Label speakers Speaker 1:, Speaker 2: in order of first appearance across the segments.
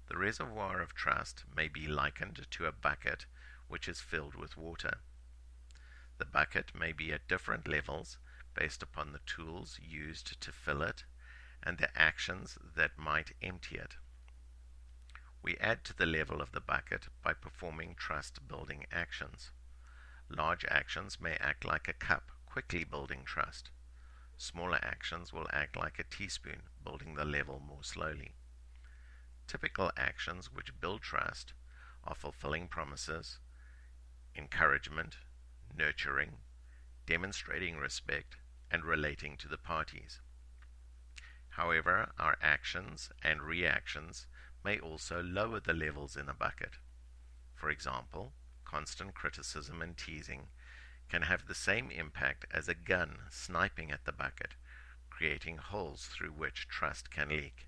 Speaker 1: The reservoir of trust may be likened to a bucket which is filled with water. The bucket may be at different levels based upon the tools used to fill it and the actions that might empty it. We add to the level of the bucket by performing trust-building actions. Large actions may act like a cup, quickly building trust. Smaller actions will act like a teaspoon, building the level more slowly. Typical actions which build trust are fulfilling promises, encouragement, nurturing, demonstrating respect, and relating to the parties. However, our actions and reactions may also lower the levels in a bucket. For example, constant criticism and teasing can have the same impact as a gun sniping at the bucket, creating holes through which trust can leak.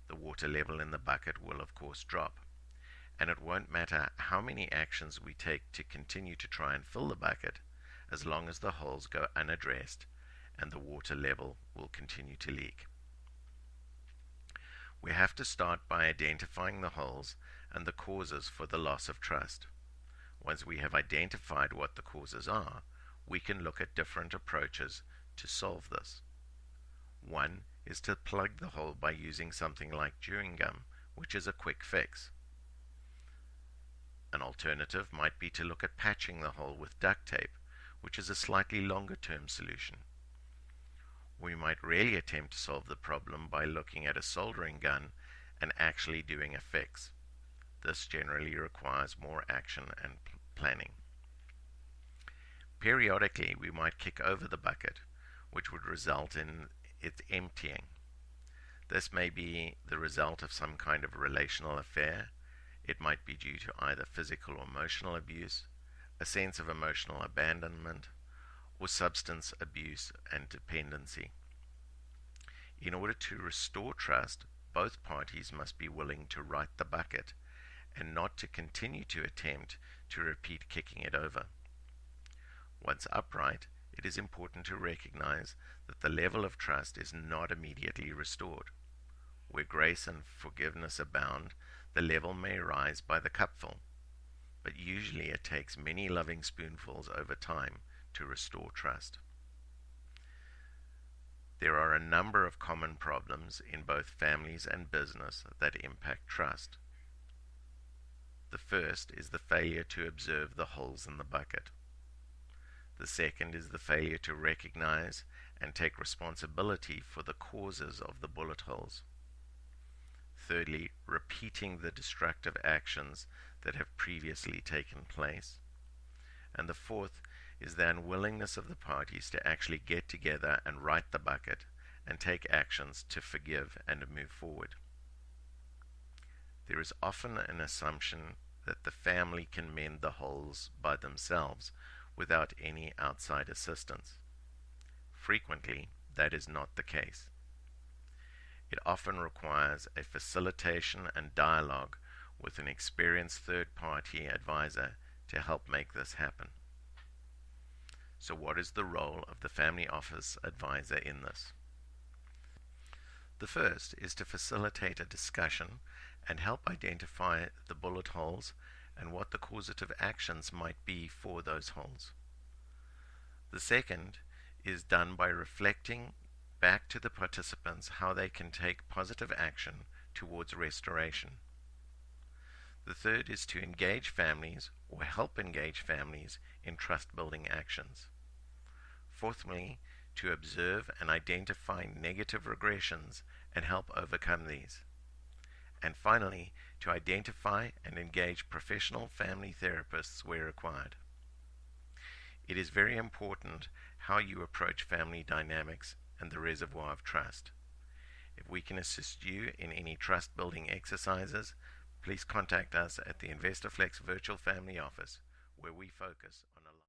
Speaker 1: The water level in the bucket will of course drop, and it won't matter how many actions we take to continue to try and fill the bucket, as long as the holes go unaddressed and the water level will continue to leak. We have to start by identifying the holes and the causes for the loss of trust. Once we have identified what the causes are, we can look at different approaches to solve this. One is to plug the hole by using something like chewing gum, which is a quick fix. An alternative might be to look at patching the hole with duct tape, which is a slightly longer-term solution. We might really attempt to solve the problem by looking at a soldering gun and actually doing a fix. This generally requires more action and planning. Periodically, we might kick over the bucket, which would result in its emptying. This may be the result of some kind of relational affair. It might be due to either physical or emotional abuse, a sense of emotional abandonment, or substance abuse and dependency. In order to restore trust, both parties must be willing to right the bucket and not to continue to attempt to repeat kicking it over. Once upright, it is important to recognize that the level of trust is not immediately restored. Where grace and forgiveness abound, the level may rise by the cupful, but usually it takes many loving spoonfuls over time to restore trust. There are a number of common problems in both families and business that impact trust. The first is the failure to observe the holes in the bucket. The second is the failure to recognize and take responsibility for the causes of the bullet holes. Thirdly, repeating the destructive actions that have previously taken place. And the fourth is the unwillingness of the parties to actually get together and right the bucket and take actions to forgive and move forward. There is often an assumption that the family can mend the holes by themselves without any outside assistance. Frequently, that is not the case. It often requires a facilitation and dialogue with an experienced third-party advisor to help make this happen. So what is the role of the family office advisor in this? The first is to facilitate a discussion and help identify the bullet holes and what the causative actions might be for those holes. The second is done by reflecting back to the participants how they can take positive action towards restoration. The third is to engage families or help engage families in trust-building actions. Fourthly, to observe and identify negative regressions and help overcome these. And finally, to identify and engage professional family therapists where required. It is very important how you approach family dynamics and the reservoir of trust. If we can assist you in any trust-building exercises, please contact us at the Investaflex Virtual Family Office, where we focus